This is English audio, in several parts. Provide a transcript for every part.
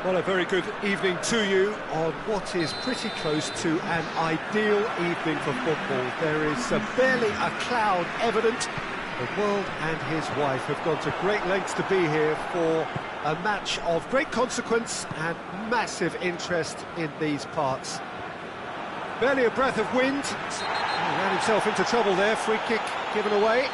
Well, a very good evening to you on what is pretty close to an ideal evening for football. There is barely a cloud evident. The world and his wife have gone to great lengths to be here for a match of great consequence and massive interest in these parts. Barely a breath of wind. He ran himself into trouble there. Free kick given away.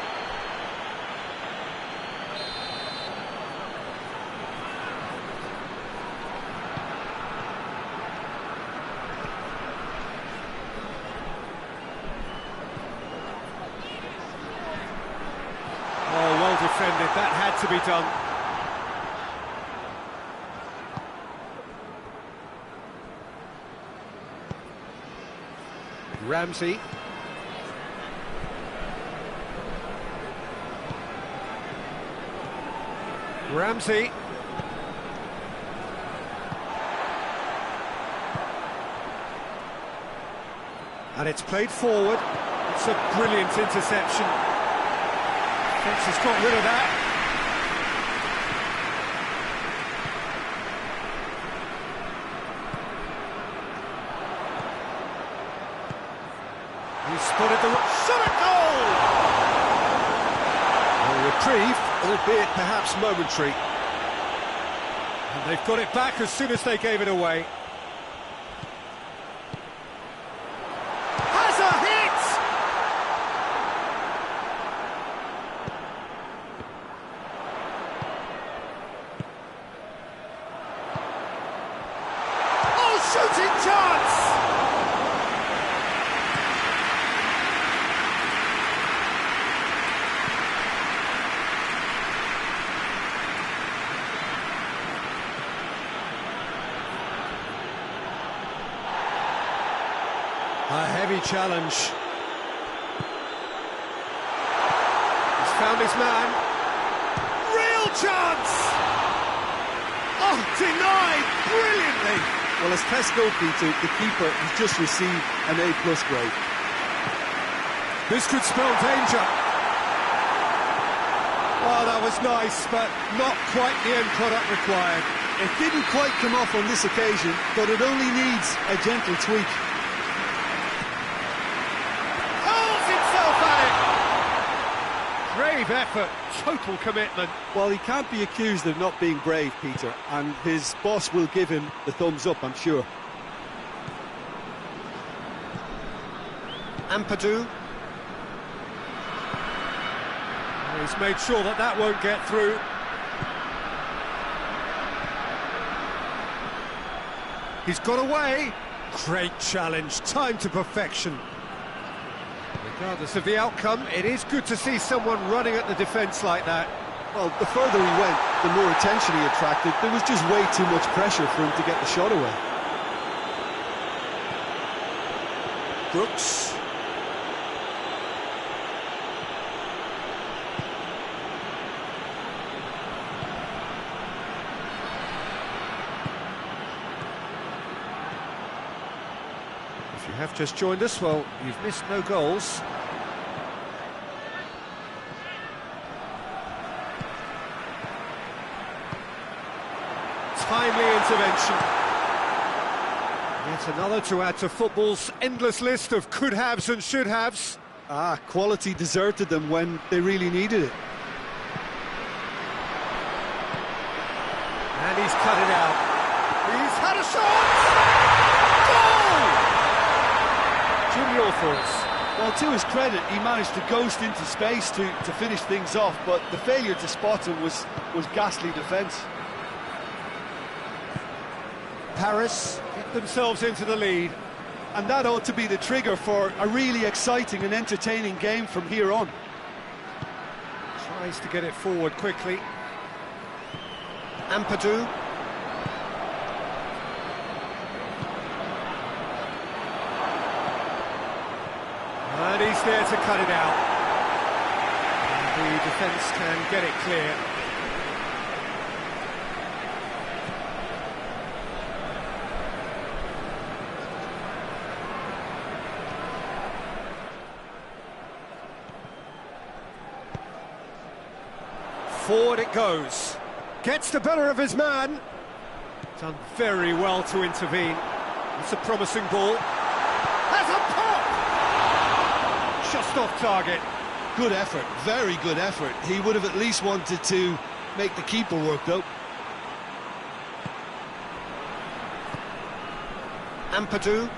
Oh, well defended. That had to be done. Ramsey. Ramsey. And it's played forward. It's a brilliant interception. Fence has got rid of that. He spotted the shot at goal! A reprieve, albeit perhaps momentary. And they've got it back as soon as they gave it away. Has a hit! Oh, shooting chance! A heavy challenge. He's found his man. Real chance! Oh, denied brilliantly! Well, as test go, Peter, the keeper has just received an A+ grade. This could spell danger. Oh, that was nice, but not quite the end product required. It didn't quite come off on this occasion, but it only needs a gentle tweak. Brave effort, total commitment. Well, he can't be accused of not being brave, Peter, and his boss will give him the thumbs up, I'm sure. Ampadu. He's made sure that that won't get through. He's got away. Great challenge, time to perfection. Regardless of the outcome, it is good to see someone running at the defence like that. Well, the further he went, the more attention he attracted. There was just way too much pressure for him to get the shot away. Brooks. If you have just joined us, well, you've missed no goals. Timely intervention. Yet another to add to football's endless list of could-haves and should-haves. Quality deserted them when they really needed it. And he's cut it out. He's had a shot! Goal! Jim, your thoughts? Well, to his credit, he managed to ghost into space to finish things off, but the failure to spot him was ghastly defence. Paris get themselves into the lead. And that ought to be the trigger for a really exciting and entertaining game from here on. Tries to get it forward quickly. Ampadu. And he's there to cut it out. And the defence can get it clear. Forward it goes. Gets the better of his man. Done very well to intervene. It's a promising ball. Has a pop! Just off target. Good effort, very good effort. He would have at least wanted to make the keeper work, though. Ampadu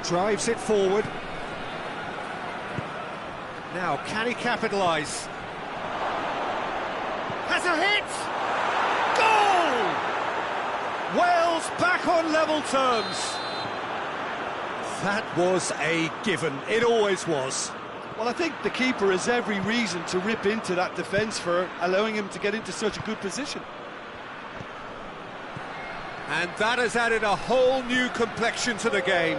drives it forward. Now, can he capitalise? Has a hit! Goal! Wales back on level terms. That was a given. It always was. Well, I think the keeper has every reason to rip into that defence for allowing him to get into such a good position. And that has added a whole new complexion to the game.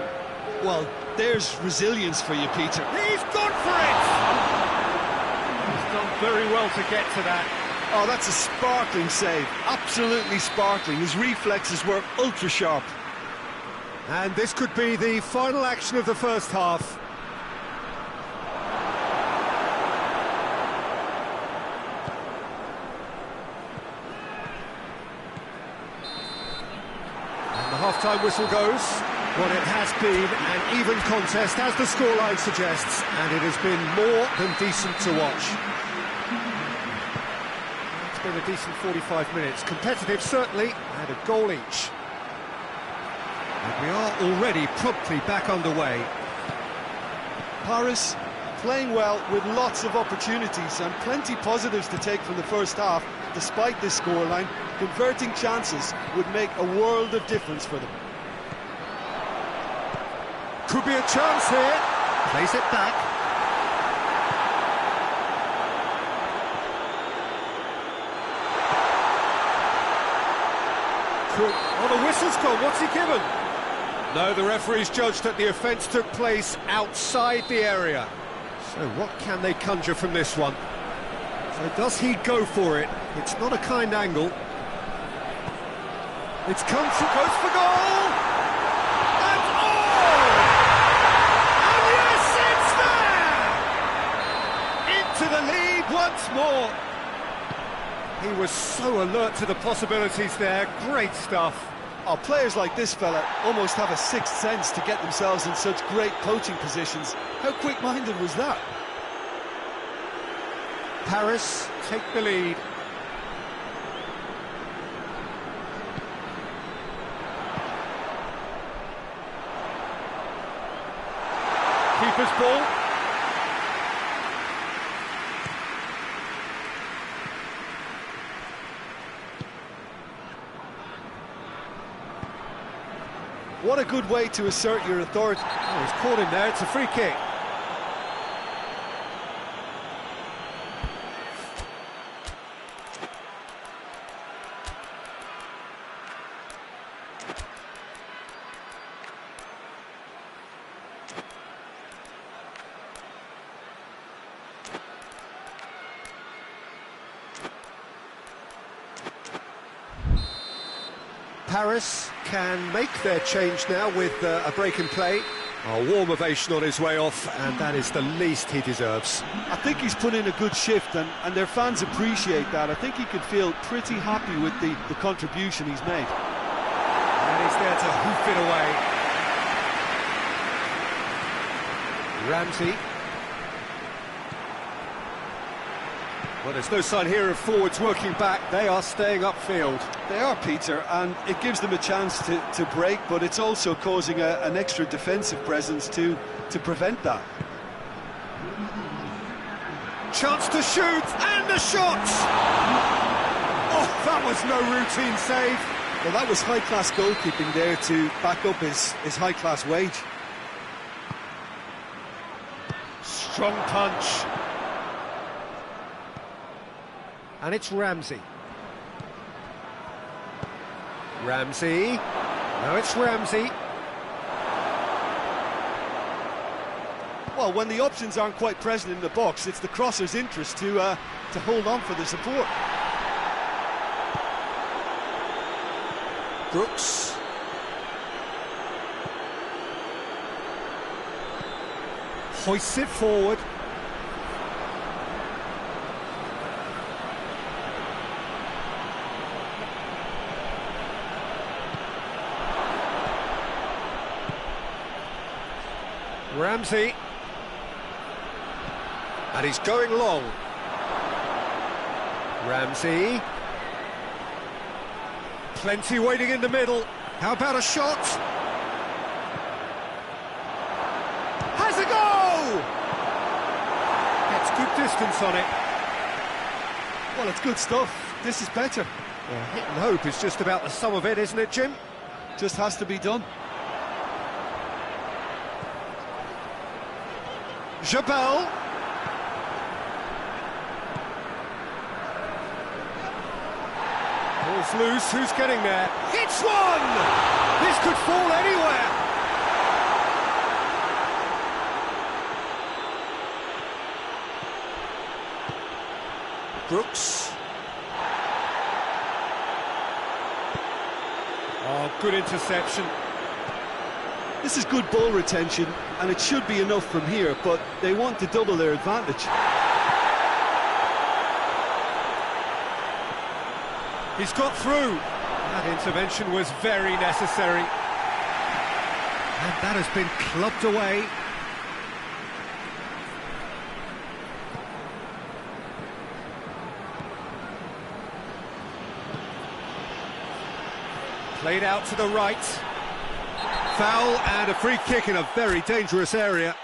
Well, there's resilience for you, Peter. He's gone for it! He's done very well to get to that. Oh, that's a sparkling save. Absolutely sparkling. His reflexes were ultra sharp. And this could be the final action of the first half. And the half-time whistle goes. Well, it has been an even contest, as the scoreline suggests, and it has been more than decent to watch. It's been a decent 45 minutes. Competitive, certainly, and a goal each. And we are already promptly back underway. Paris playing well with lots of opportunities and plenty positives to take from the first half. Despite this scoreline, converting chances would make a world of difference for them. Could be a chance here. Plays it back. Could... Oh, the whistle's gone. What's he given? No, the referee's judged that the offence took place outside the area. So what can they conjure from this one? So does he go for it? It's not a kind angle. It's come through, goes for goal! And oh! And yes, it's there! Into the lead once more. He was so alert to the possibilities there. Great stuff. Oh, players like this fella almost have a sixth sense to get themselves in such great coaching positions. How quick-minded was that? Paris take the lead. Keeper's ball. What a good way to assert your authority. Oh, he's caught him there, it's a free kick. Paris can make their change now with a break in play. A warm ovation on his way off, and that is the least he deserves. I think he's put in a good shift, and their fans appreciate that. I think he could feel pretty happy with the contribution he's made. And he's there to hoof it away. Ramsey. Well, there's no sign here of forwards working back. They are staying upfield. They are, Peter, and it gives them a chance to break, but it's also causing an extra defensive presence to prevent that. Chance to shoot, and the shot! Oh, that was no routine save. Well, that was high-class goalkeeping there to back up his high-class wage. Strong punch. And it's Ramsey. Ramsey. No, it's Ramsey. Well, when the options aren't quite present in the box, it's the crosser's interest to hold on for the support. Brooks. Hoists it forward. Ramsey. And he's going long. Ramsey. Plenty waiting in the middle. How about a shot? Has a goal! Gets good distance on it. Well, it's good stuff. This is better. Well, hit and hope is just about the sum of it, isn't it, Jim? Just has to be done. Jabel. Ball's loose, who's getting there? Hits one! This could fall anywhere. Brooks. Oh, good interception. This is good ball retention, and it should be enough from here, but they want to double their advantage. He's got through. That intervention was very necessary. And that has been clubbed away. Played out to the right. Foul and a free kick in a very dangerous area.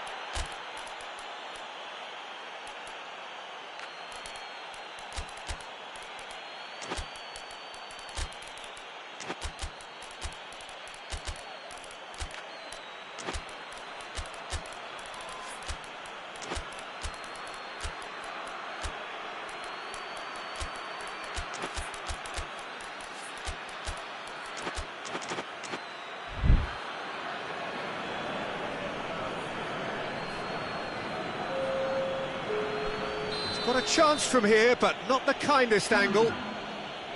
Got a chance from here, but not the kindest angle.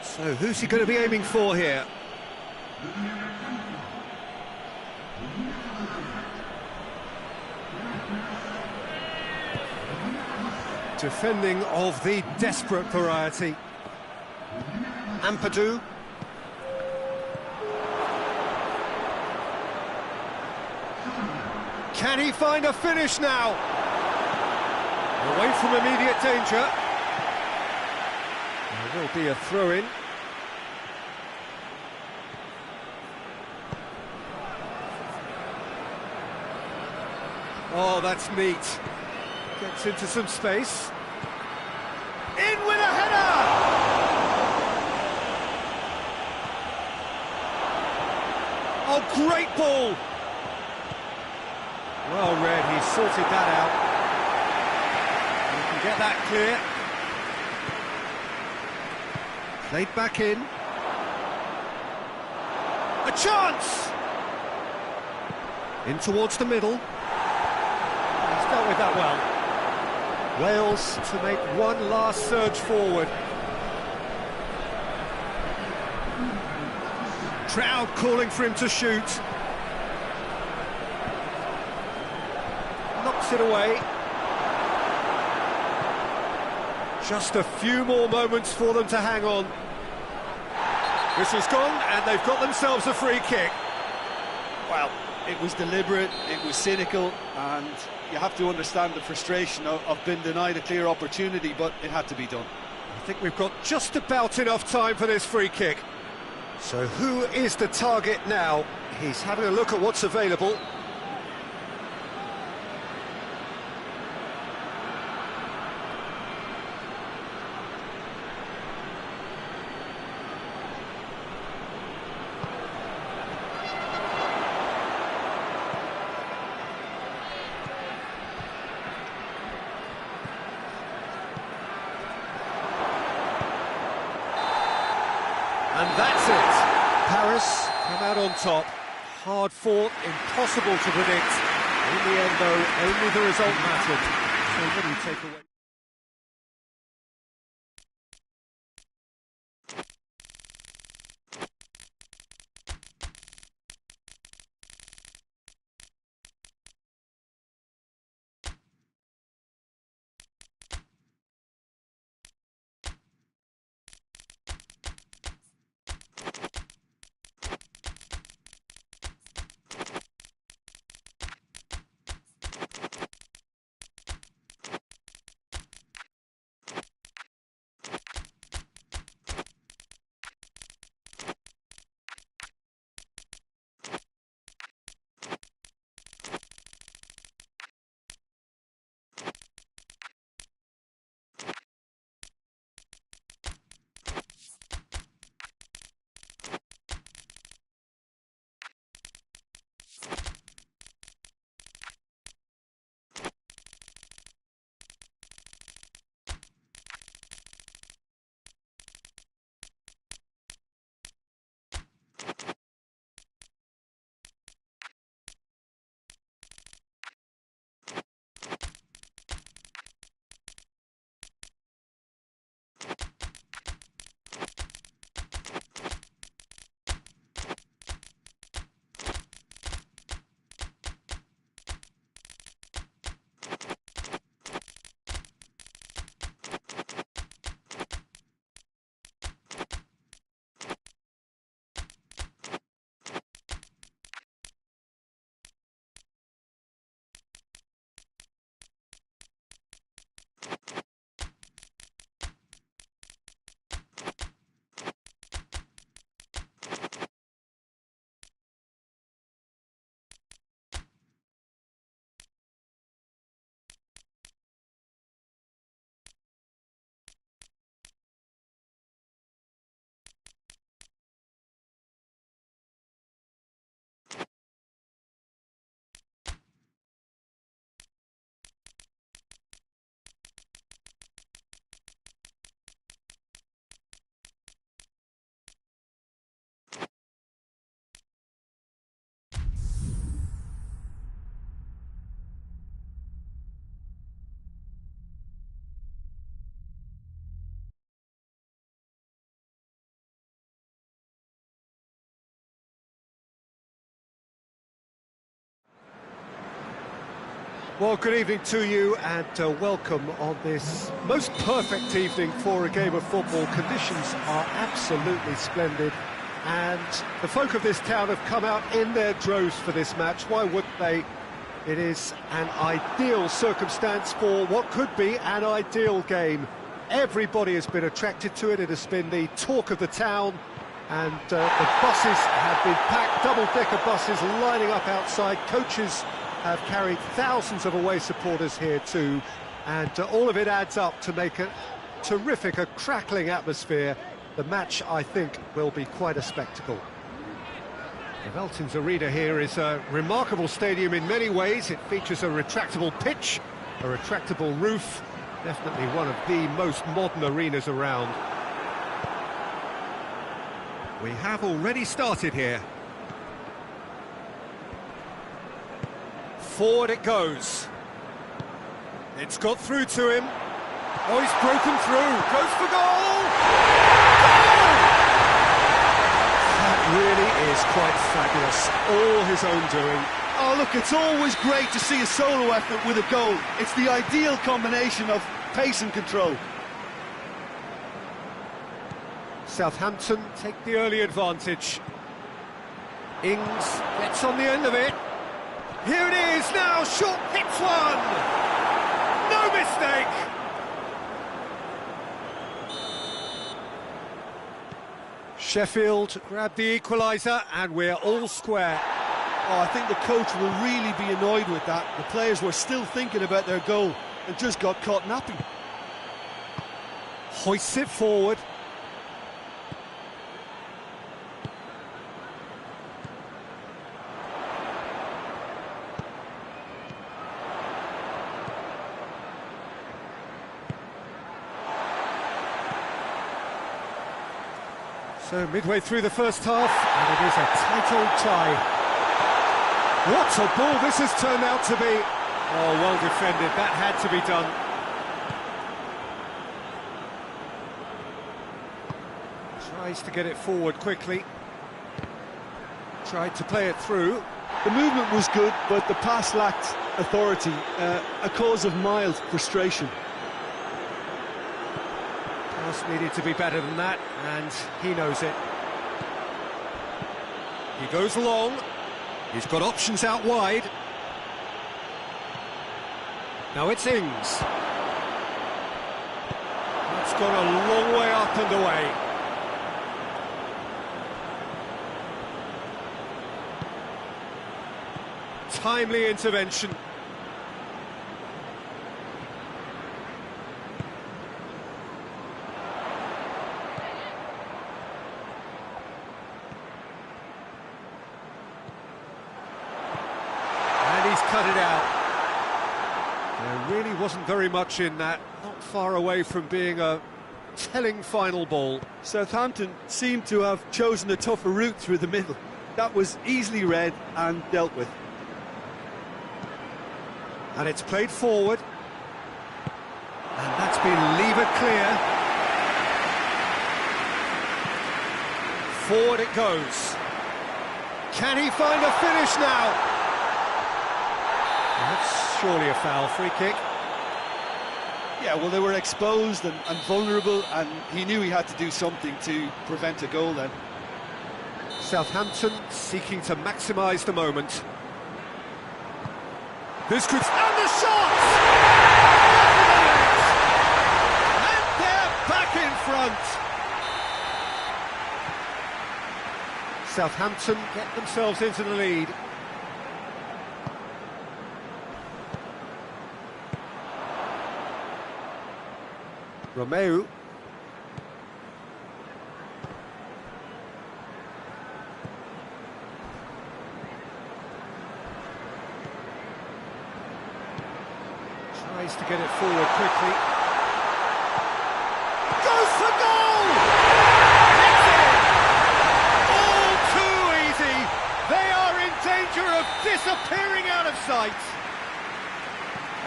So who's he going to be aiming for here? Defending of the desperate variety. Ampadu. Can he find a finish now? Away from immediate danger. There will be a throw-in. Oh, that's neat. Gets into some space. In with a header! Oh, great ball! Well read, he sorted that out. Get that clear. Played back in. A chance! In towards the middle. He's dealt with that well. Wales to make one last surge forward. Crowd calling for him to shoot. Knocks it away. Just a few more moments for them to hang on. Whistle's gone, and they've got themselves a free kick. Well, it was deliberate, it was cynical, and you have to understand the frustration of being denied a clear opportunity, but it had to be done. I think we've got just about enough time for this free kick. So who is the target now? He's having a look at what's available. And that's it. Paris come out on top. Hard fought, impossible to predict. In the end, though, only the result mattered. So what do you take away? Well, good evening to you and welcome on this most perfect evening for a game of football. Conditions are absolutely splendid and the folk of this town have come out in their droves for this match. Why wouldn't they? It is an ideal circumstance for what could be an ideal game. Everybody has been attracted to it. It has been the talk of the town and the buses have been packed, double-decker buses lining up outside. Coaches have carried thousands of away supporters here too, and all of it adds up to make a terrific, a crackling atmosphere. The match, I think, will be quite a spectacle. The Veltins Arena here is a remarkable stadium in many ways. It features a retractable pitch, a retractable roof, definitely one of the most modern arenas around. We have already started here. Forward it goes. It's got through to him. Oh, he's broken through. Goes for goal! Goal! That really is quite fabulous. All his own doing. Oh, look, it's always great to see a solo effort with a goal. It's the ideal combination of pace and control. Southampton take the early advantage. Ings gets on the end of it. Here it is now, shot hits one! No mistake! Sheffield grab the equaliser and we're all square. Oh, I think the coach will really be annoyed with that. The players were still thinking about their goal and just got caught napping. Hoists it forward. So midway through the first half, and it is a tight old tie. What a ball this has turned out to be. Oh, well defended, that had to be done. Tries to get it forward quickly. Tried to play it through. The movement was good, but the pass lacked authority, a cause of mild frustration. Needed to be better than that, and he knows it. He goes long. He's got options out wide. Now it's Ings. That's gone a long way up and away. Timely intervention. Cut it out. There really wasn't very much in that, not far away from being a telling final ball. Southampton seemed to have chosen a tougher route through the middle. That was easily read and dealt with. And it's played forward. And that's been levered clear. Forward it goes. Can he find a finish now? That's surely a foul, free kick. Yeah, well, they were exposed and vulnerable, and he knew he had to do something to prevent a goal then. Southampton seeking to maximise the moment. This could... And the shot! And they're back in front! Southampton get themselves into the lead. Romeu. Tries to get it forward quickly. Goes for goal! It's in! All too easy! They are in danger of disappearing out of sight!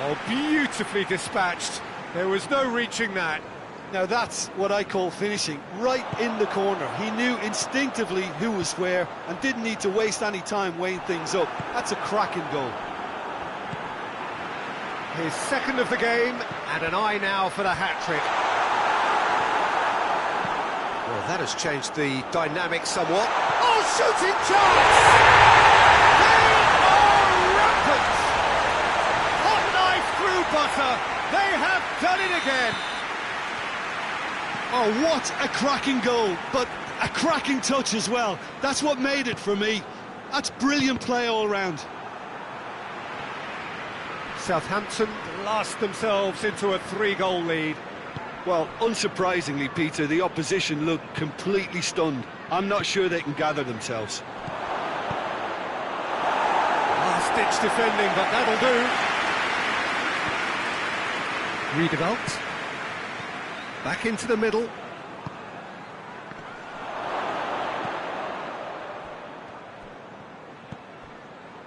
Oh, beautifully dispatched. There was no reaching that. Now that's what I call finishing, right in the corner. He knew instinctively who was where and didn't need to waste any time weighing things up. That's a cracking goal. His second of the game, and an eye now for the hat-trick. Well, that has changed the dynamic somewhat. Oh, shooting chance! They are rampant! Hot knife through butter. They have done it again. Oh, what a cracking goal, but a cracking touch as well. That's what made it for me. That's brilliant play all round. Southampton blast themselves into a 3-goal lead. Well, unsurprisingly, Peter, the opposition looked completely stunned. I'm not sure they can gather themselves. Last-ditch defending, but that'll do. Redeveloped. Back into the middle.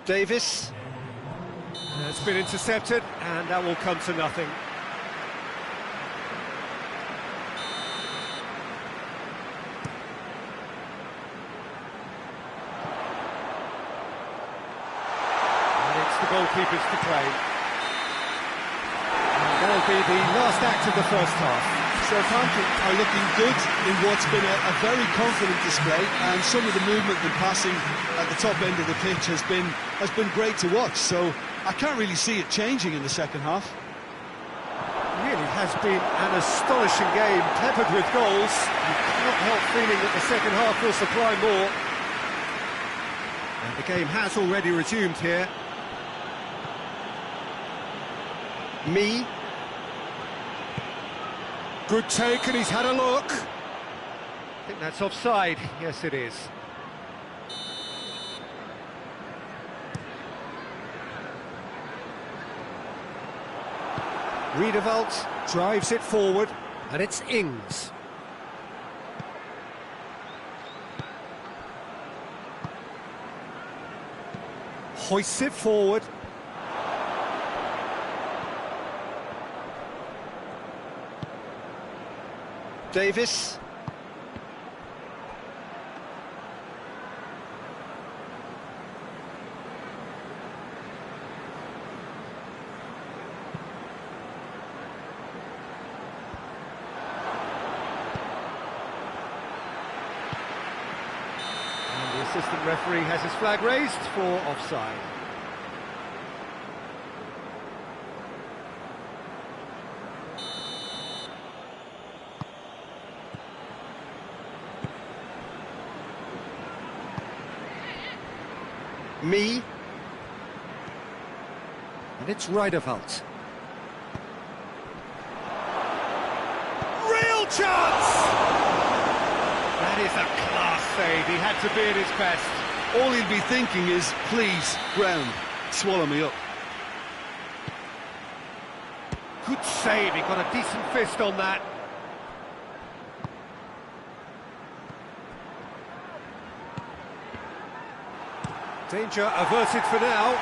Davis. It's been intercepted, and that will come to nothing. And it's the goalkeepers to claim. And that'll be the last act of the first half. Southampton are looking good in what's been a very confident display, and some of the movement and passing at the top end of the pitch has been great to watch, so I can't really see it changing in the second half. It really has been an astonishing game, peppered with goals. You can't help feeling that the second half will supply more. And the game has already resumed here. Me. Good take, and he's had a look. I think that's offside. Yes, it is. Riedewald drives it forward, and it's Ings. Hoists it forward. Davis. And the assistant referee has his flag raised for offside. Me. And it's Riedewald. Real chance! That is a class save. He had to be at his best. All he'll be thinking is, please, ground, swallow me up. Good save. He got a decent fist on that. Danger averted for now.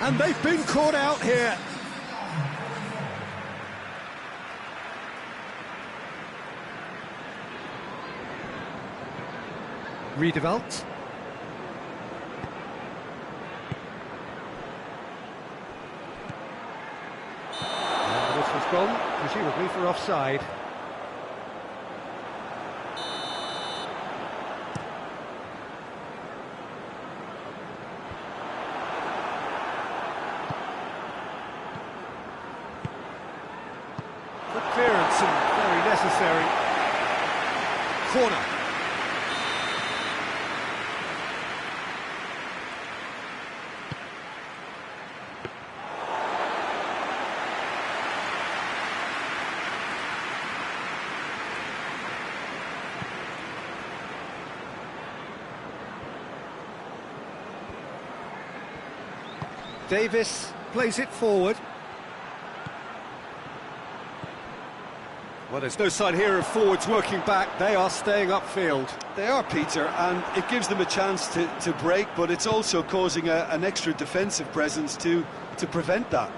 And they've been caught out here. Redeveloped. And this was gone, presumably for offside. Good clearance and very necessary. Corner. Davis plays it forward. Well, there's no sign here of forwards working back. They are staying upfield. They are, Peter, and it gives them a chance to break, but it's also causing an extra defensive presence to prevent that.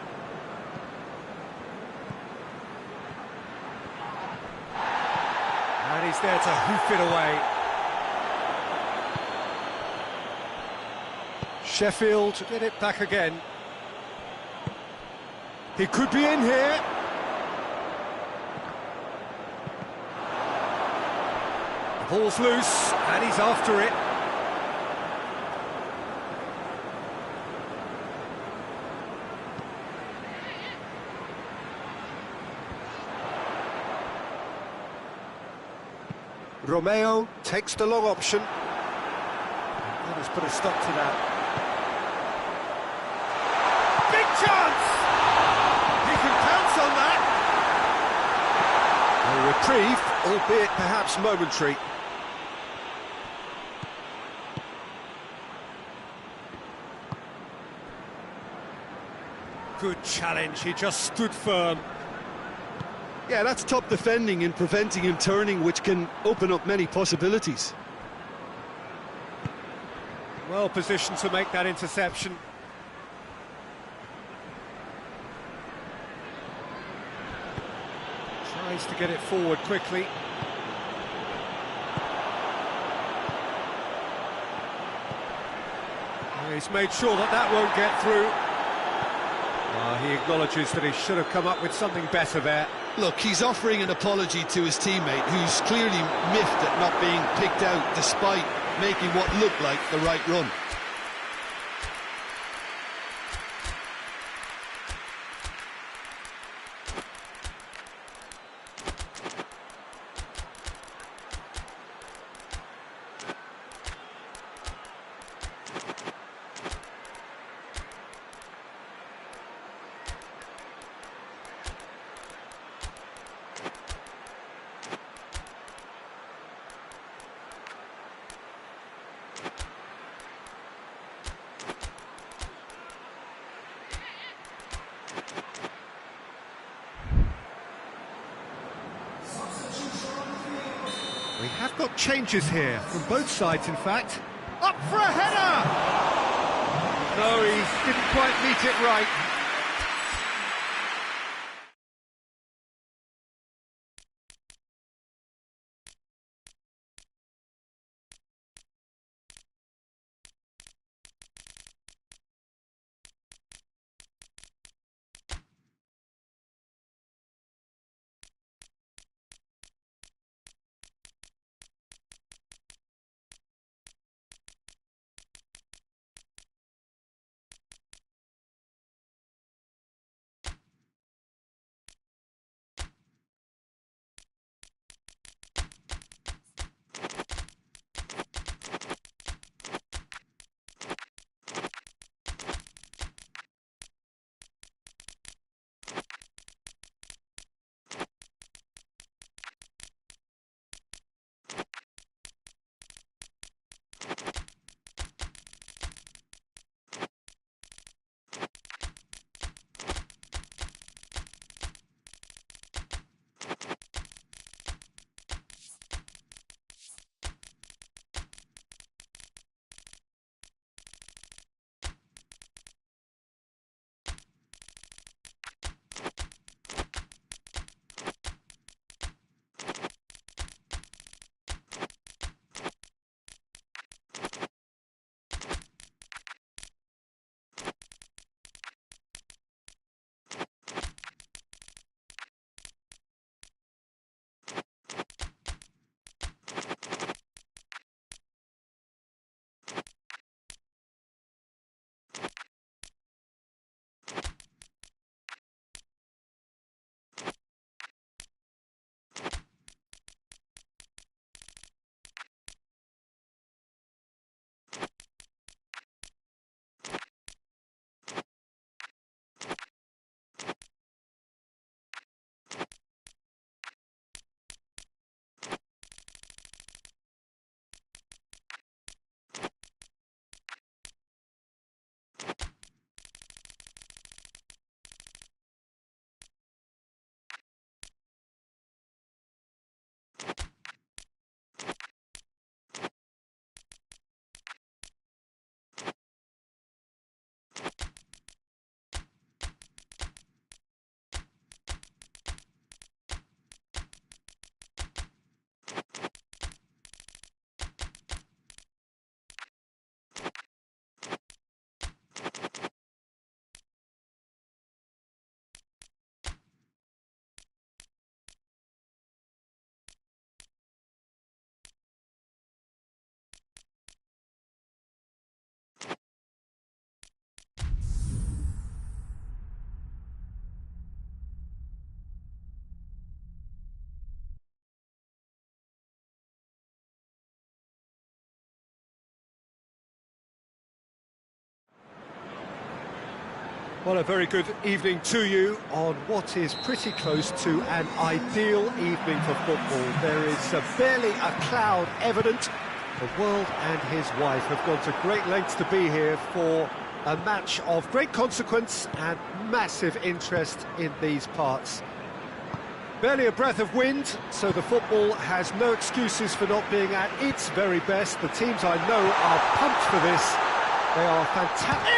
And he's there to hoof it away. Sheffield get it back again. He could be in here. The ball's loose, and he's after it. Romeo takes the long option. That has put a stop to that. Big chance! He can pounce on that. A reprieve, albeit perhaps momentary. Good challenge, he just stood firm. Yeah, that's top defending and preventing him turning, which can open up many possibilities. Well positioned to make that interception. Tries to get it forward quickly. He's made sure that that won't get through. He acknowledges that he should have come up with something better there. Look, he's offering an apology to his teammate, who's clearly miffed at not being picked out despite making what looked like the right run. We have got changes here, from both sides in fact. Up for a header! No, he didn't quite meet it right. Well, a very good evening to you on what is pretty close to an ideal evening for football. There is barely a cloud evident. The world and his wife have gone to great lengths to be here for a match of great consequence and massive interest in these parts. Barely a breath of wind, so the football has no excuses for not being at its very best. The teams I know are pumped for this. They are fantastic.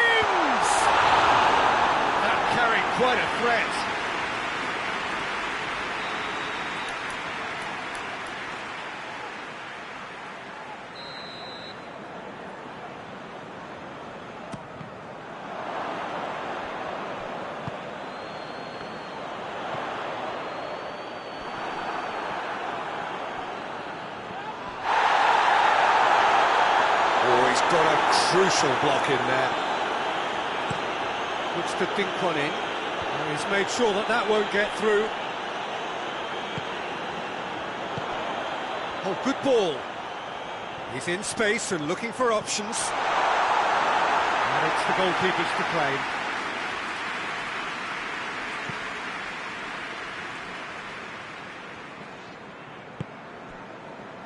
That carried quite a threat. He's got a crucial block in there. Looks to dink one in. And he's made sure that that won't get through. Oh, good ball. He's in space and looking for options. And it's the goalkeepers to claim.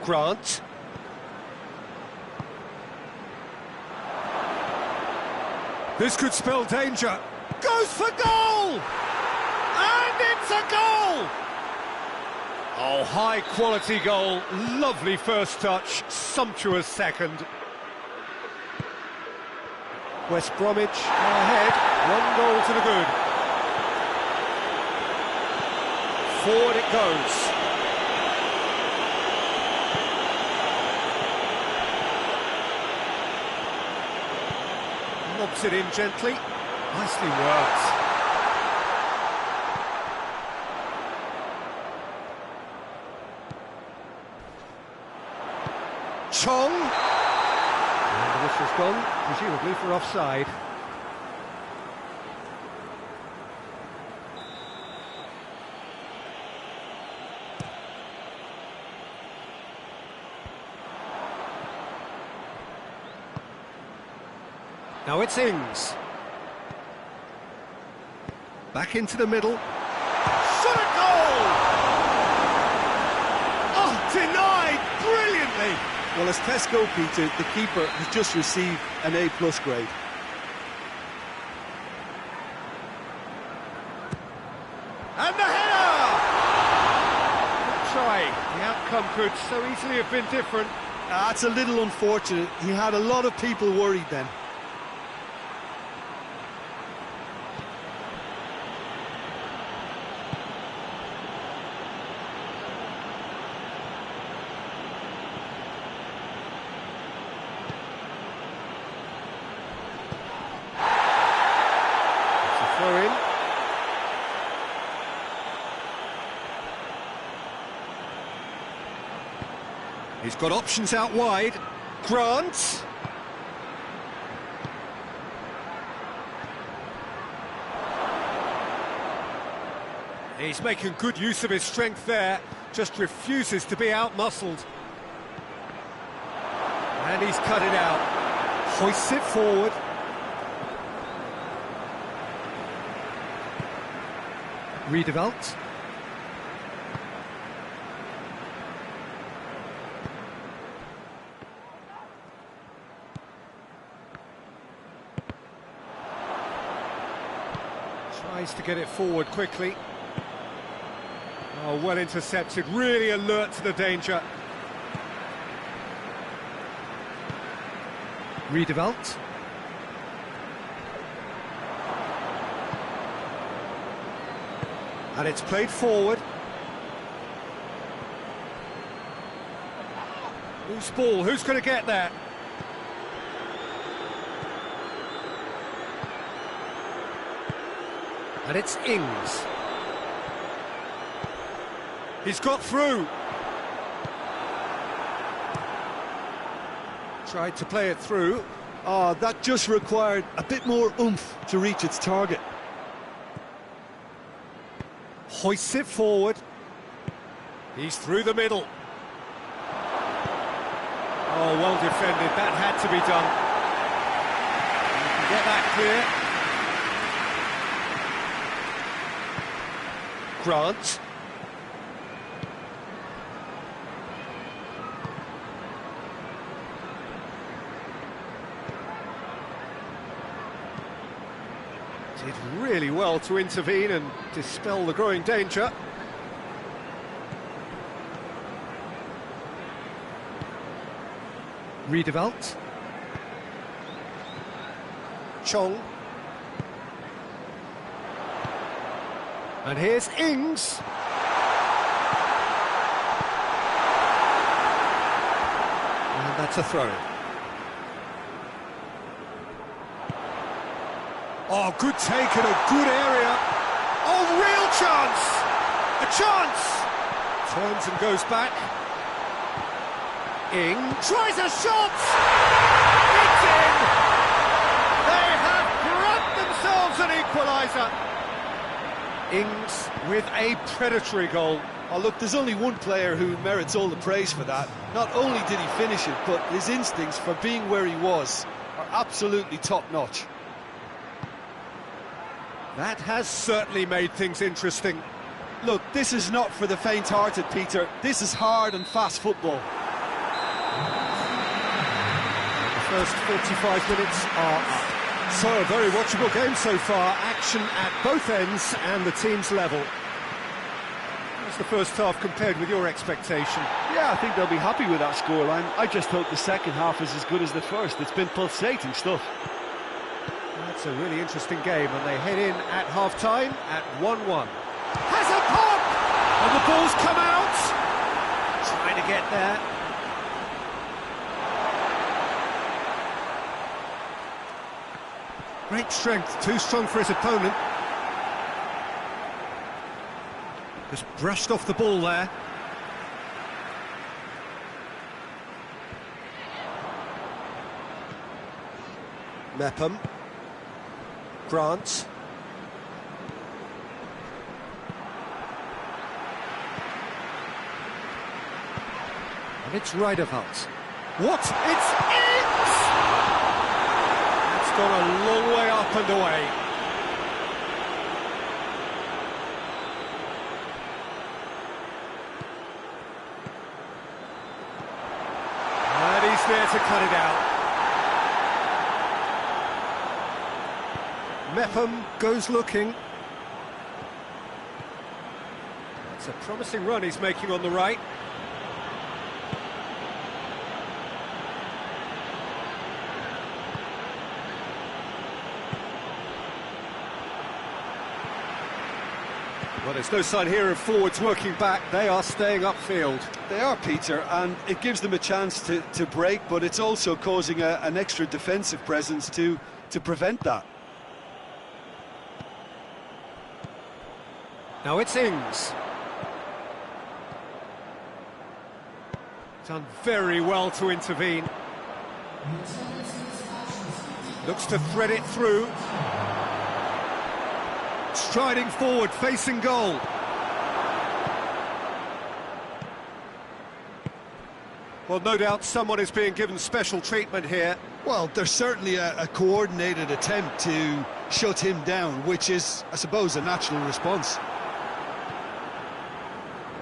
Grant. This could spell danger. Goes for goal! And it's a goal! Oh, high-quality goal. Lovely first touch. Sumptuous second. West Bromwich are ahead. 1 goal to the good. Forward it goes. Lobs it in gently. Nicely worked. Chong. And the whistle's gone, presumably for offside. Now it's Ings. Back into the middle. Shot a goal! Oh, denied brilliantly! Well, as Tesco, Peter, the keeper has just received an A+ grade. And the header! Good try. The outcome could so easily have been different. That's a little unfortunate. He had a lot of people worried then. Throw in. He's got options out wide. Grant. He's making good use of his strength there. Just refuses to be out-muscled. And he's cut it out. Hoists it forward. Redeveloped. Tries to get it forward quickly. Oh, well intercepted, really alert to the danger. Redeveloped. And it's played forward. Loose ball, who's going to get that? And it's Ings. He's got through. Tried to play it through. Oh, that just required a bit more oomph to reach its target. Hoists it forward. He's through the middle. Oh, well defended. That had to be done. You can get that clear. Grant. Did really well to intervene and dispel the growing danger. Riedewald. Chong. And here's Ings. And that's a throw. Oh, good take in a good area. Oh, real chance! A chance! Turns and goes back. Ings tries a shot! It's in! They have grabbed themselves an equaliser. Ings with a predatory goal. Oh, look, there's only one player who merits all the praise for that. Not only did he finish it, but his instincts for being where he was are absolutely top-notch. That has certainly made things interesting. Look, this is not for the faint-hearted, Peter. This is hard and fast football. The first 45 minutes are up. So, a very watchable game so far. Action at both ends and the team's level. How's the first half compared with your expectation? Yeah, I think they'll be happy with that scoreline. I just hope the second half is as good as the first. It's been pulsating stuff. That's a really interesting game, and they head in at half-time at 1-1. Has a pop! And the ball's come out! Trying to get there. Great strength, too strong for his opponent. Just brushed off the ball there. Mepham. Grant. And it's Riedewald. What? It's it! It's gone a long way up and away. And he's there to cut it out. Mepham goes looking. It's a promising run he's making on the right. Well, there's no sign here of forwards working back. They are staying upfield. They are, Peter, and it gives them a chance to break, but it's also causing an extra defensive presence to prevent that. Now it's Ings. Done very well to intervene. Looks to thread it through. Striding forward, facing goal. Well, no doubt someone is being given special treatment here. Well, there's certainly a coordinated attempt to shut him down, which is, I suppose, a natural response.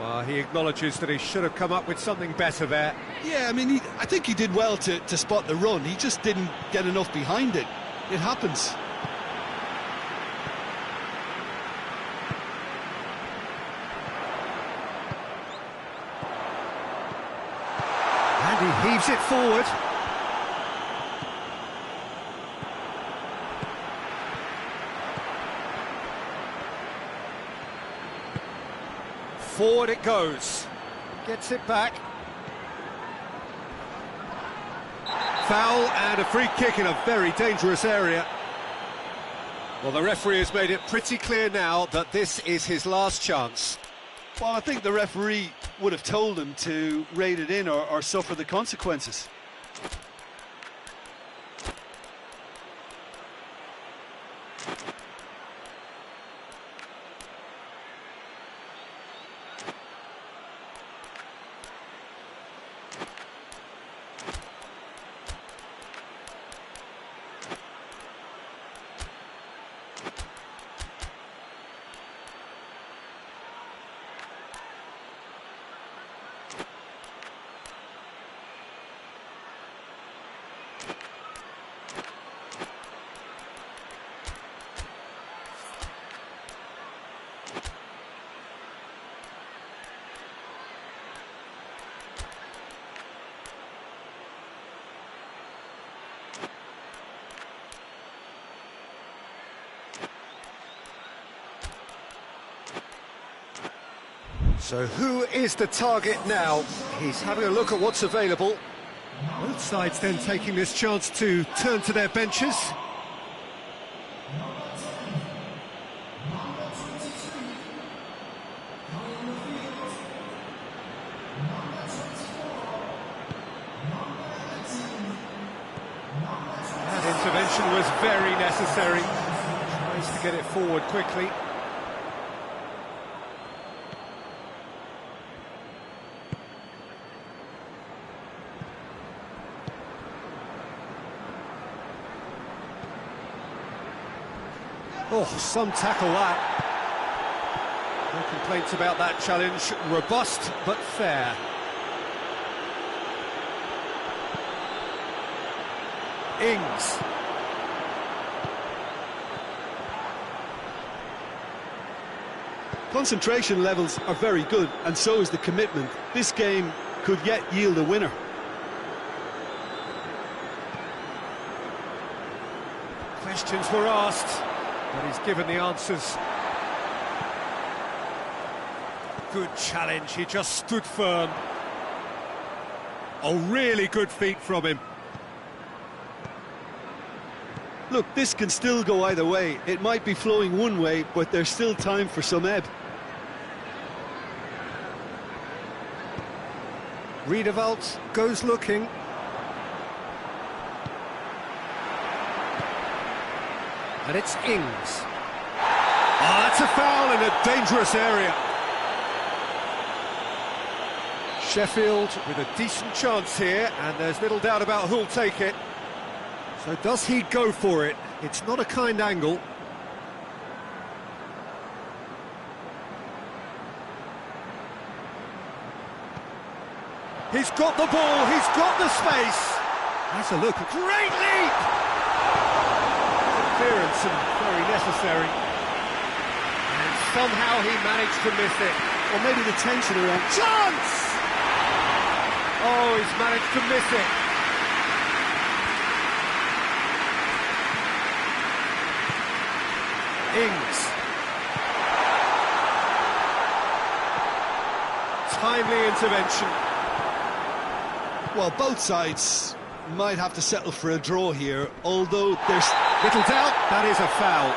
Well, he acknowledges that he should have come up with something better there. Yeah, I mean, I think he did well to spot the run. He just didn't get enough behind it. It happens. And he heaves it forward. Forward it goes. Gets it back. Foul and a free kick in a very dangerous area. Well, the referee has made it pretty clear now that this is his last chance. Well, I think the referee would have told him to rate it in or suffer the consequences. So who is the target now? He's having a look at what's available. Both sides then taking this chance to turn to their benches. That intervention was very necessary. Tries to get it forward quickly. Oh, some tackle that. No complaints about that challenge. Robust, but fair. Ings. Concentration levels are very good, and so is the commitment. This game could yet yield a winner. Questions were asked, but he's given the answers. Good challenge, he just stood firm. Oh, really good feet from him. Look, this can still go either way. It might be flowing one way, but there's still time for some ebb. Riedewald goes looking. And it's Ings. Oh, that's a foul in a dangerous area. Sheffield with a decent chance here, and there's little doubt about who'll take it. So does he go for it? It's not a kind angle. He's got the ball, he's got the space. Has a look, great leap! Clearance and very necessary. And somehow he managed to miss it. Or maybe the tension around... Chance! Oh, he's managed to miss it. Ings. Timely intervention. Well, both sides might have to settle for a draw here, although there's little doubt that is a foul.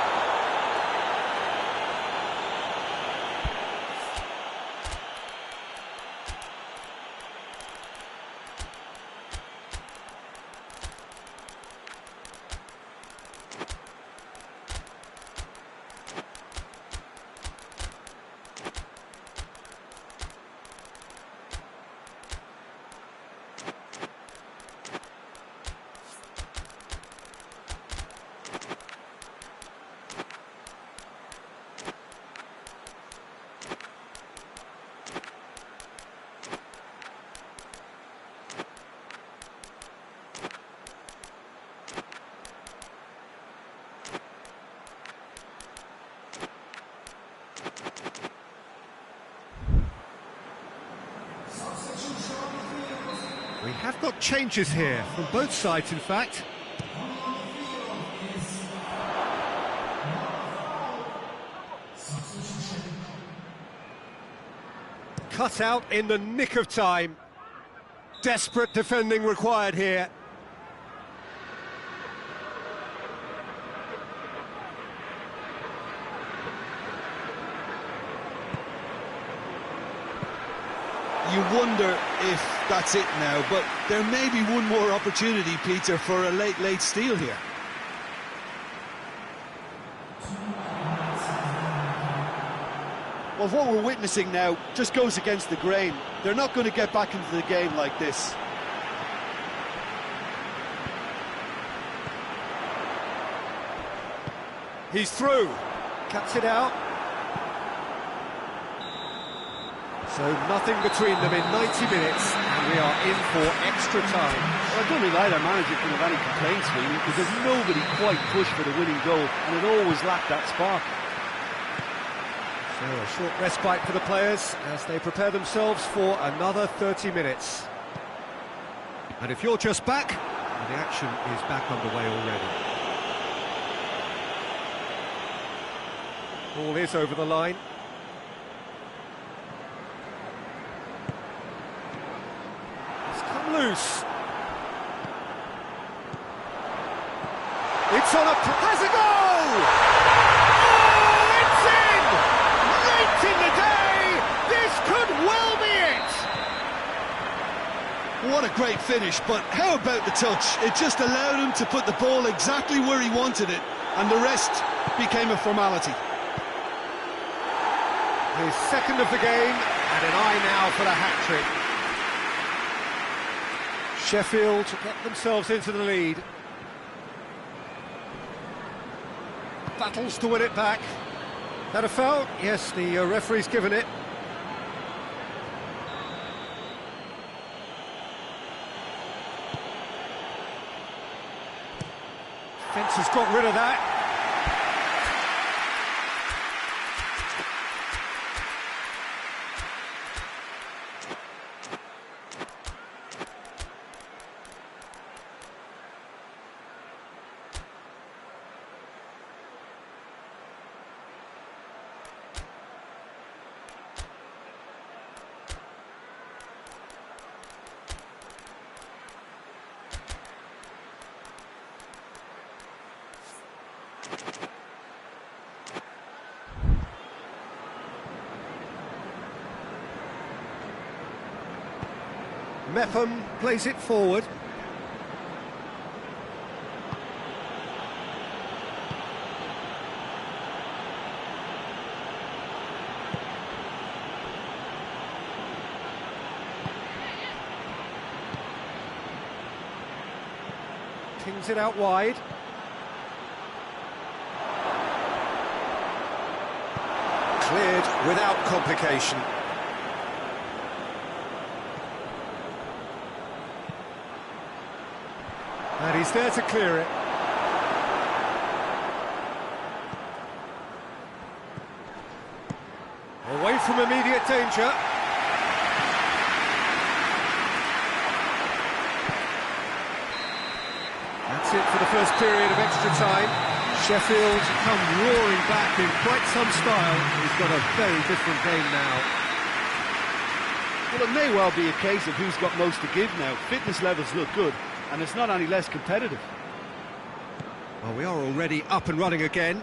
We have got changes here, from both sides in fact. Cut out in the nick of time. Desperate defending required here. You wonder if that's it now, but there may be one more opportunity, Peter, for a late steal here. Well, what we're witnessing now just goes against the grain. They're not going to get back into the game like this. He's through. Cuts it out. So nothing between them in 90 minutes, and we are in for extra time. Well, I don't think either manager can have any complaints, really, because there's nobody quite pushed for the winning goal, and it always lacked that spark. So a short respite for the players as they prepare themselves for another 30 minutes. And if you're just back, well, the action is back underway already. Ball is over the line. Jesus! It's on has a goal! Oh, it's in! Late in the day, this could well be it! What a great finish, but how about the touch? It just allowed him to put the ball exactly where he wanted it, and the rest became a formality. His second of the game, and an eye now for the hat-trick. Sheffield get themselves into the lead. Battles to win it back. That a foul? Yes, the referee's given it. Fence has got rid of that. Mepham plays it forward. Pings it out wide. Cleared without complication. And he's there to clear it. Away from immediate danger. That's it for the first period of extra time. Sheffield come roaring back in quite some style. He's got a very different game now. Well, it may well be a case of who's got most to give now. Fitness levels look good, and it's not any less competitive. Well, we are already up and running again.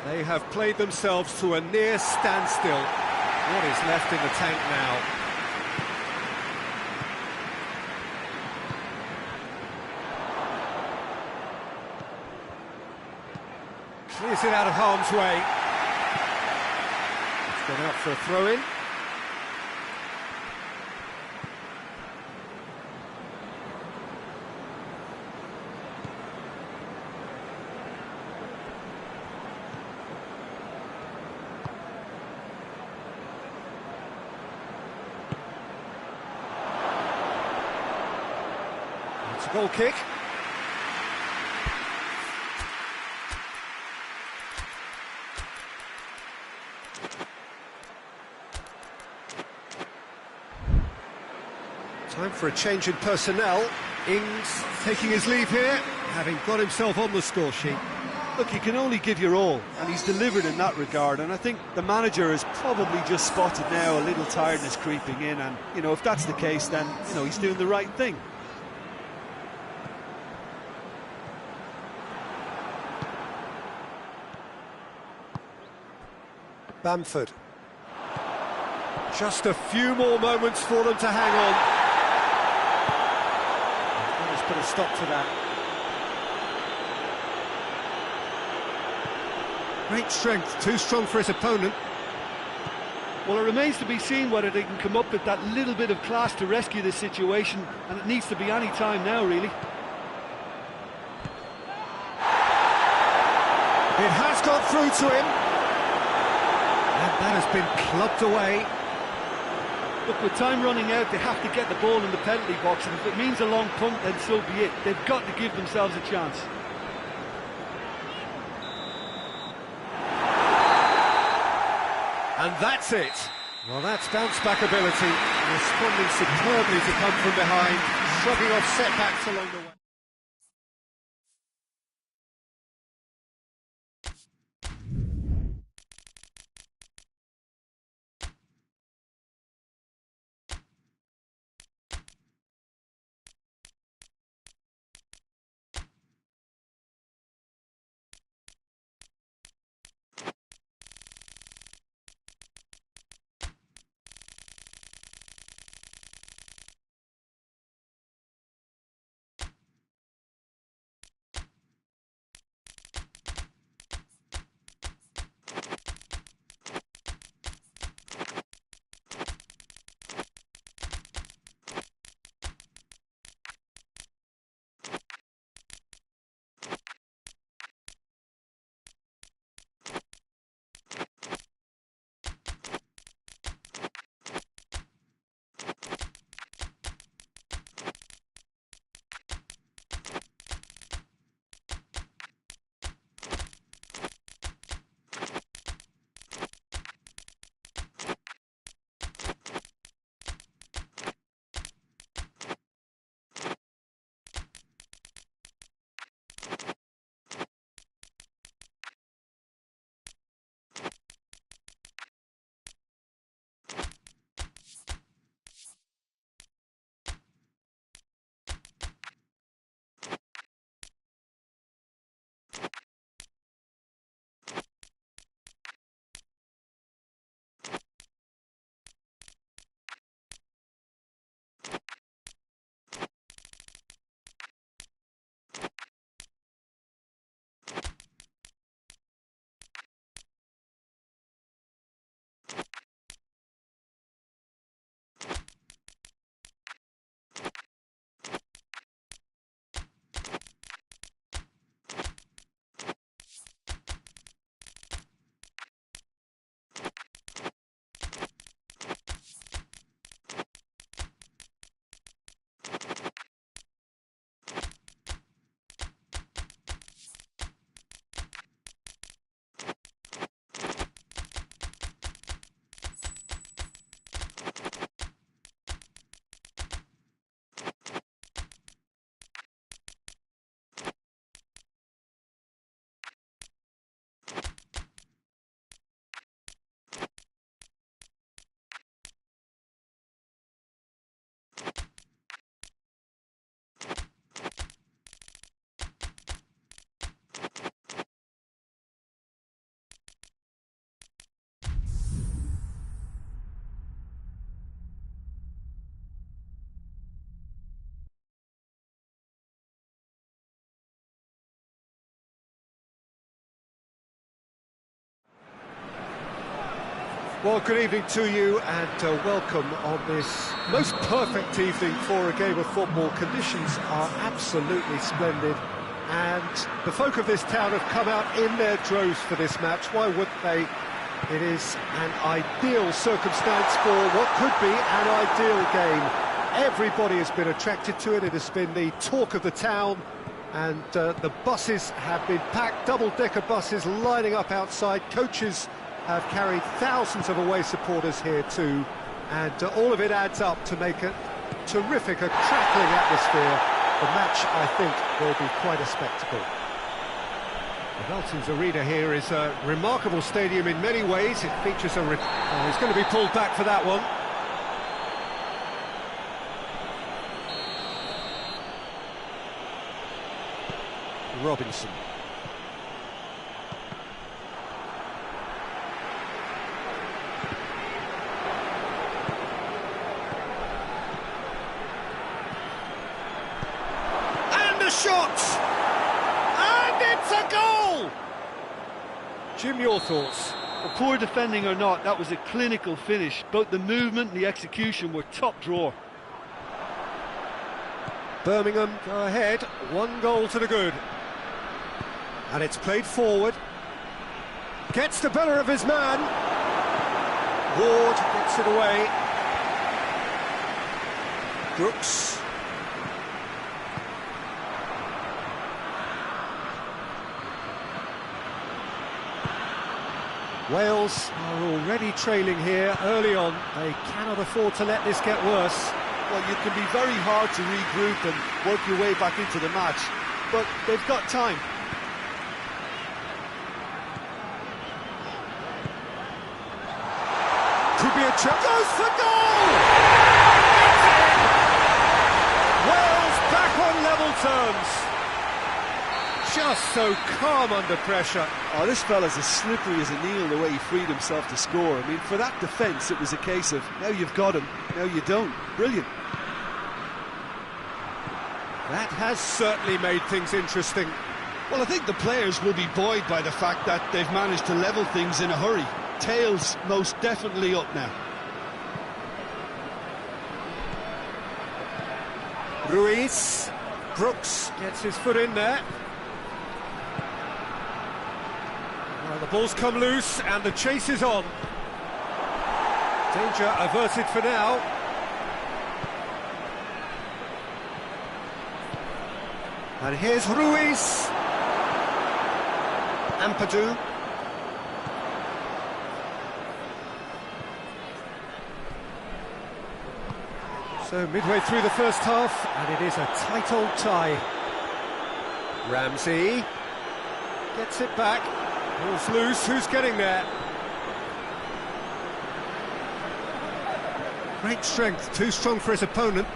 They have played themselves to a near standstill. What is left in the tank now? Clears it out of harm's way. It's gone out for a throw-in. It's a goal kick. Time for a change in personnel. Ings taking his leave here, having got himself on the score sheet. Look, you can only give your all, and he's delivered in that regard, and I think the manager has probably just spotted now a little tiredness creeping in, and, you know, if that's the case, then, you know, he's doing the right thing. Bamford. Just a few more moments for them to hang on. Let's put a stop to that. Great strength, too strong for his opponent. Well, it remains to be seen whether they can come up with that little bit of class to rescue this situation, and it needs to be any time now, really. It has got through to him. And that has been clubbed away. Look, with time running out, they have to get the ball in the penalty box, and if it means a long punt, then so be it. They've got to give themselves a chance. And that's it. Well, that's bounce-back ability, responding superbly to come from behind, shrugging off setbacks along the way. Well, good evening to you and welcome on this most perfect evening for a game of football. Conditions are absolutely splendid and the folk of this town have come out in their droves for this match. Why wouldn't they? It is an ideal circumstance for what could be an ideal game. Everybody has been attracted to it. It has been the talk of the town and the buses have been packed, double-decker buses lining up outside. Coaches have carried thousands of away supporters here too, and all of it adds up to make a terrific, a crackling atmosphere. The match, I think, will be quite a spectacle. The Veltins Arena here is a remarkable stadium in many ways. It features a... he's going to be pulled back for that one. Robinson. Shot! And it's a goal! Jim, your thoughts? Well, poor defending or not, that was a clinical finish. Both the movement and the execution were top drawer. Birmingham go ahead, 1 goal to the good. And it's played forward. Gets the better of his man. Ward gets it away. Brooks. Wales are already trailing here early on. They cannot afford to let this get worse. Well, you can be very hard to regroup and work your way back into the match, but they've got time. Could be a chance. Goes for goal! Wales back on level terms. Just so calm under pressure. Oh, this fella's as slippery as a needle the way he freed himself to score. I mean, for that defence, it was a case of, now you've got him, now you don't. Brilliant. That has certainly made things interesting. Well, I think the players will be buoyed by the fact that they've managed to level things in a hurry. Tails most definitely up now. Ruiz. Brooks gets his foot in there. Well, the ball's come loose and the chase is on. Danger averted for now. And here's Ruiz. Ampadu. So midway through the first half, and it is a tight old tie. Ramsey gets it back. Ball's loose, who's getting there? Great strength, too strong for his opponent.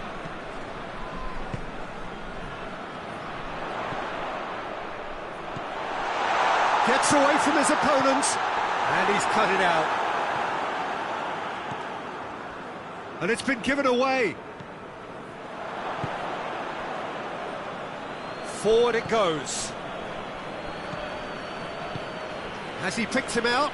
Gets away from his opponent, and he's cut it out. And it's been given away. Forward it goes. Has he picked him out?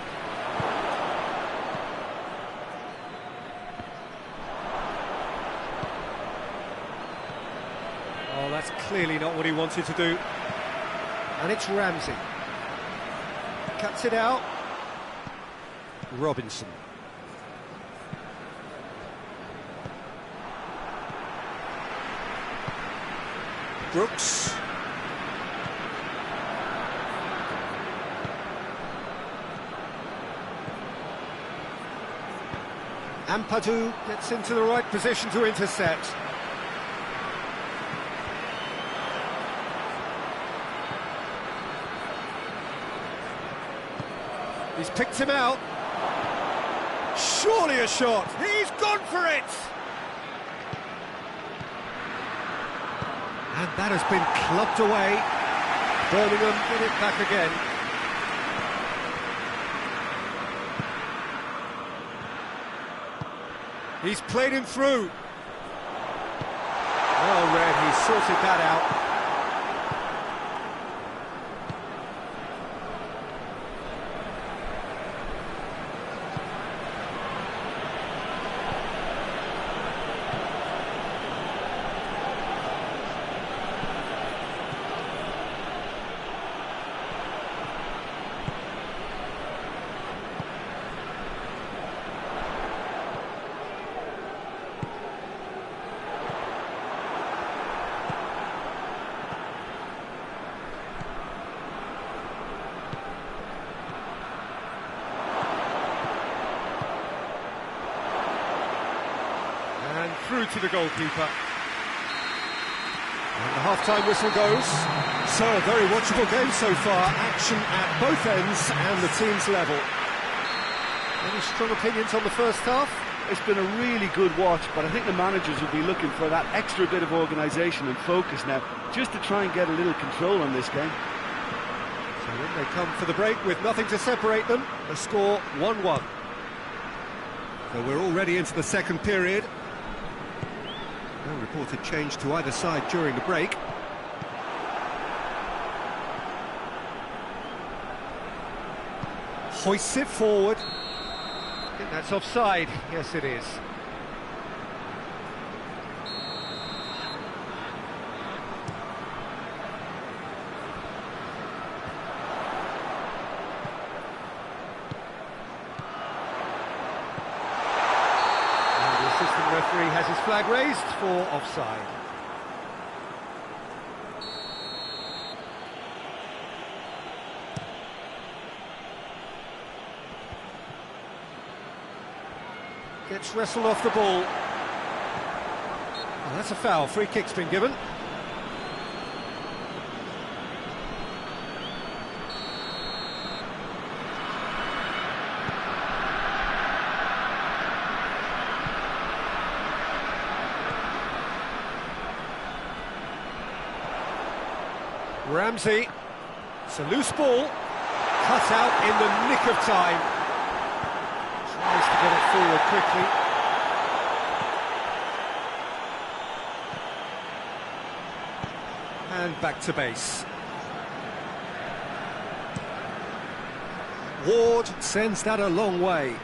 Oh, that's clearly not what he wanted to do. And it's Ramsey. Cuts it out. Robinson. Brooks. Ampadu gets into the right position to intercept. He's picked him out. Surely a shot. He's gone for it. And that has been clubbed away. Birmingham get it back again. He's played him through. Well read, he sorted that out. through to the goalkeeper. And the half-time whistle goes. So, a very watchable game so far. Action at both ends and the team's level. Any strong opinions on the first half? It's been a really good watch, but I think the managers will be looking for that extra bit of organisation and focus now, just to try and get a little control on this game. So when they come for the break with nothing to separate them, the score 1-1. So we're already into the second period. No reported change to either side during the break. Hoists it forward. I think that's offside. Yes, it is. And the assistant referee has his flag raised for offside. Gets wrestled off the ball. Oh, that's a foul. Free kick's been given. Ramsey. It's a loose ball. Cut out in the nick of time. Tries to get it forward quickly. And back to base. Ward sends that a long way.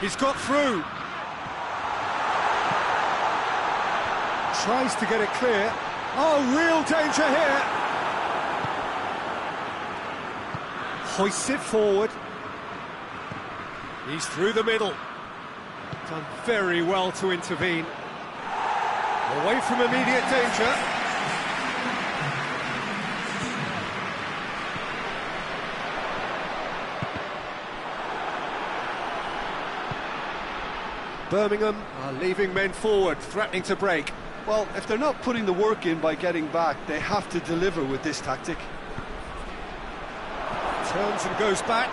He's got through. Tries to get it clear. Oh, real danger here. Hoists it forward. He's through the middle. Done very well to intervene. Away from immediate danger. Birmingham are leaving men forward, threatening to break. Well, if they're not putting the work in by getting back, they have to deliver with this tactic. Turns and goes back,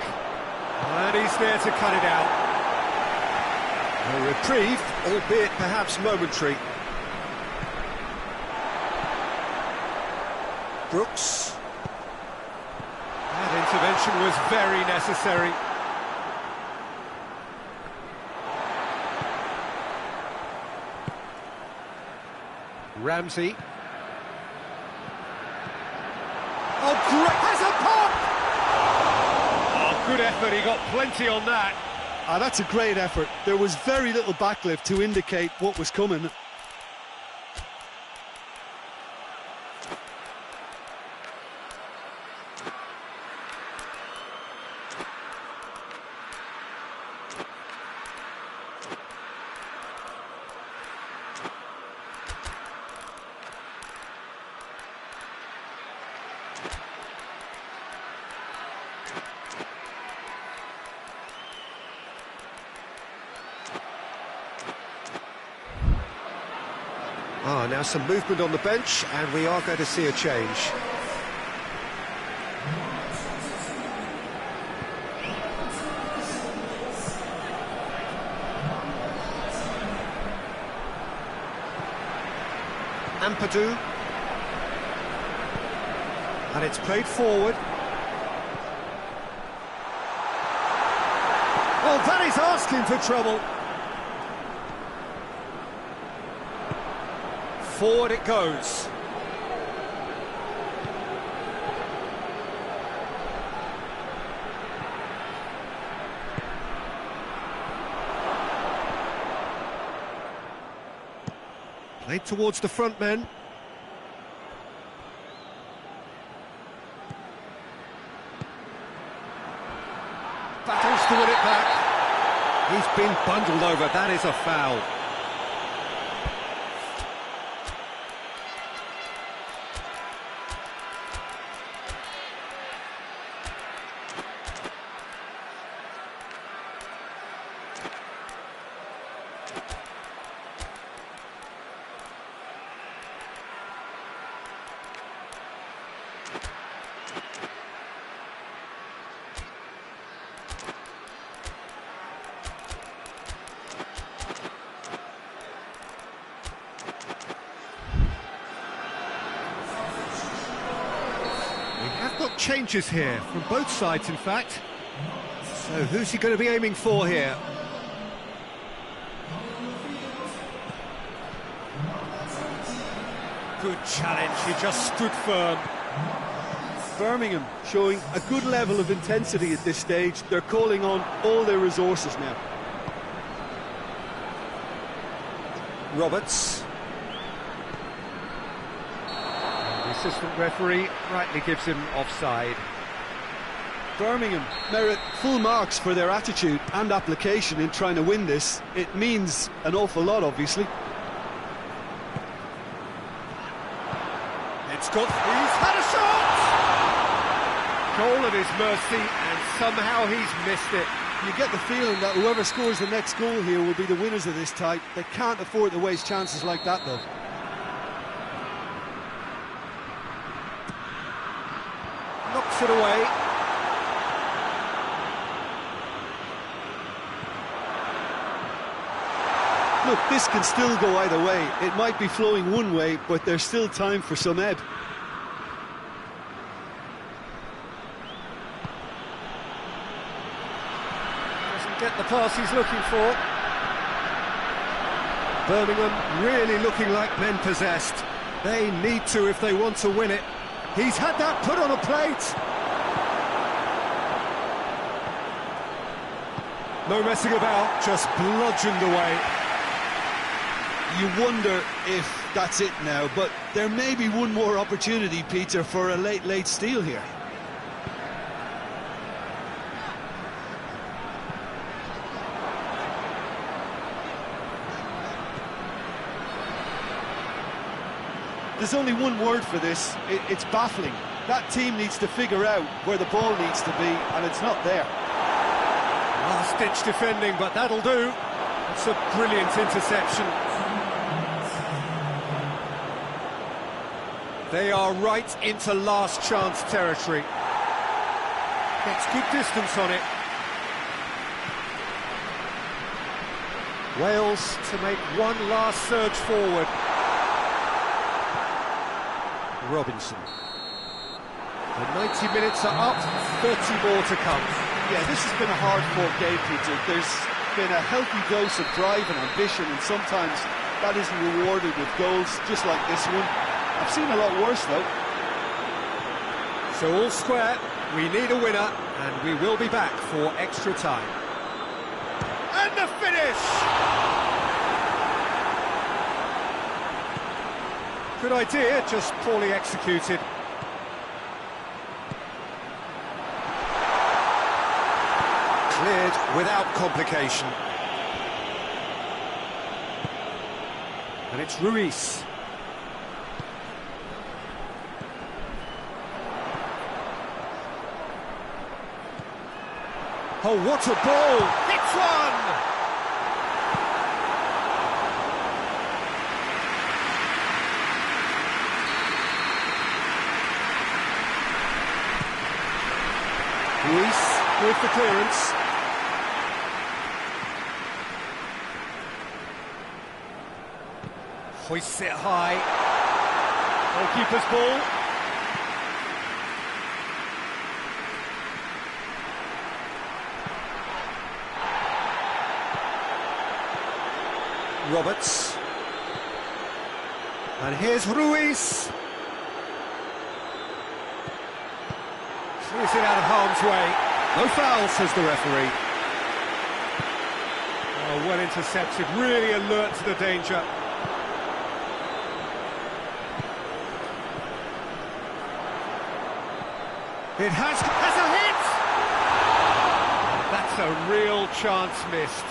and he's there to cut it out. A reprieve, albeit perhaps momentary. Brooks. That intervention was very necessary. Ramsey. Oh, great! Has a pop! Oh, good effort, he got plenty on that. That's a great effort. There was very little backlift to indicate what was coming. Now some movement on the bench, and we are going to see a change. Ampadu. And it's played forward. Oh, that is asking for trouble. Forward it goes. Played towards the front men. Battles to win it back. He's been bundled over. That is a foul. We have got changes here, from both sides in fact. So who's he going to be aiming for here? Good challenge, he just stood firm. Birmingham showing a good level of intensity at this stage. They're calling on all their resources now. Roberts. And the assistant referee rightly gives him offside. Birmingham merit full marks for their attitude and application in trying to win this. It means an awful lot, obviously. It's got... He's had a shot! Goal at his mercy, and somehow he's missed it. You get the feeling that whoever scores the next goal here will be the winners of this tie. They can't afford to waste chances like that, though. Knocks it away. Look, this can still go either way. It might be flowing one way, but there's still time for some ebb. Doesn't get the pass he's looking for. Birmingham really looking like men possessed. They need to if they want to win it. He's had that put on a plate. No messing about, just bludgeoned away. You wonder if that's it now, but there may be one more opportunity, Peter, for a late steal here. There's only one word for this. It's baffling. That team needs to figure out where the ball needs to be, and it's not there. Last-ditch defending, but that'll do. It's a brilliant interception. They are right into last chance territory. Gets good distance on it. Wales to make one last surge forward. Robinson. The 90 minutes are up, 30 more to come. Yeah, this has been a hard-fought game, Peter. There's been a healthy dose of drive and ambition, and sometimes that isn't rewarded with goals, just like this one. I've seen a lot worse, though. So all square, we need a winner, and we will be back for extra time. And the finish! Good idea, just poorly executed. Cleared without complication. And it's Ruiz. Oh, what a ball! Hits one! Ruiz with the clearance. Hoists it high. Goalkeeper's ball. Roberts. And here's Ruiz. Clears it out of harm's way. No foul, says the referee. Oh, well intercepted, really alert to the danger. It has a hit! That's a real chance missed.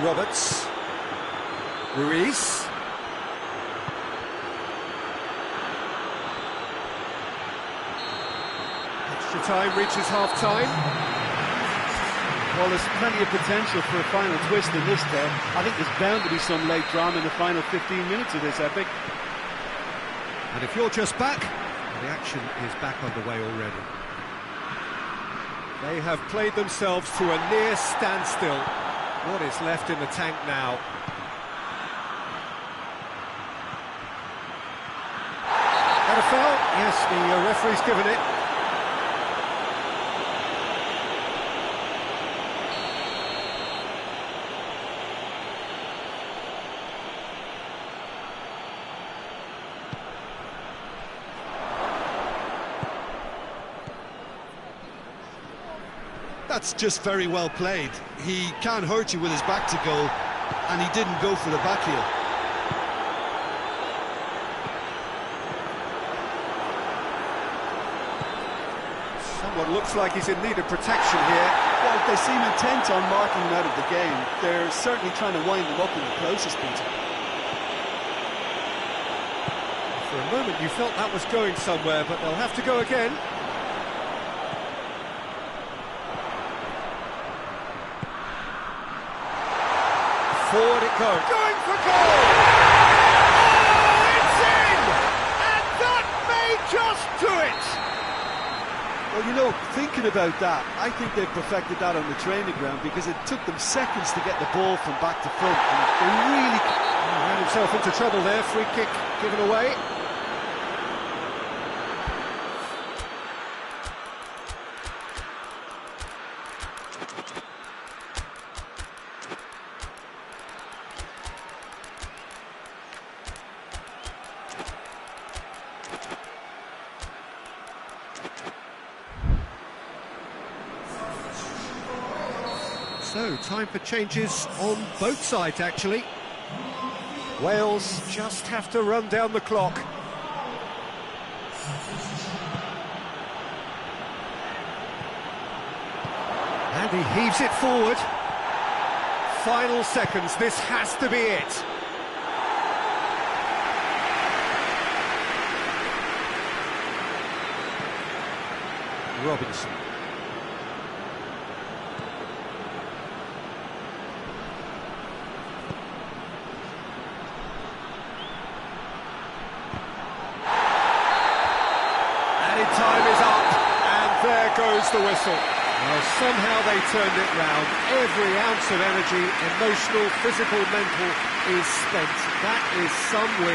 Roberts. Ruiz. Extra time reaches half-time. Well, there's plenty of potential for a final twist in this there. I think there's bound to be some late drama in the final 15 minutes of this epic. And if you're just back, the action is back underway already. They have played themselves to a near standstill. What is left in the tank now? That a foul? Yes, the referee's given it. That's just very well played. He can't hurt you with his back to goal, and he didn't go for the back heel. Someone looks like he's in need of protection here. Well, they seem intent on marking him out of the game. They're certainly trying to wind him up in the closest, Peter. For a moment you felt that was going somewhere, but they'll have to go again. Forward it goes. Going for goal! Oh, it's in! And that may just do it! Well, you know, thinking about that, I think they've perfected that on the training ground because it took them seconds to get the ball from back to front. And they really ran himself into trouble there. Free kick given away. So, time for changes on both sides, actually. Wales just have to run down the clock. And he heaves it forward. Final seconds, this has to be it. Robinson. Time is up, and there goes the whistle. Well, somehow they turned it round. Every ounce of energy, emotional, physical, mental, is spent. That is some win.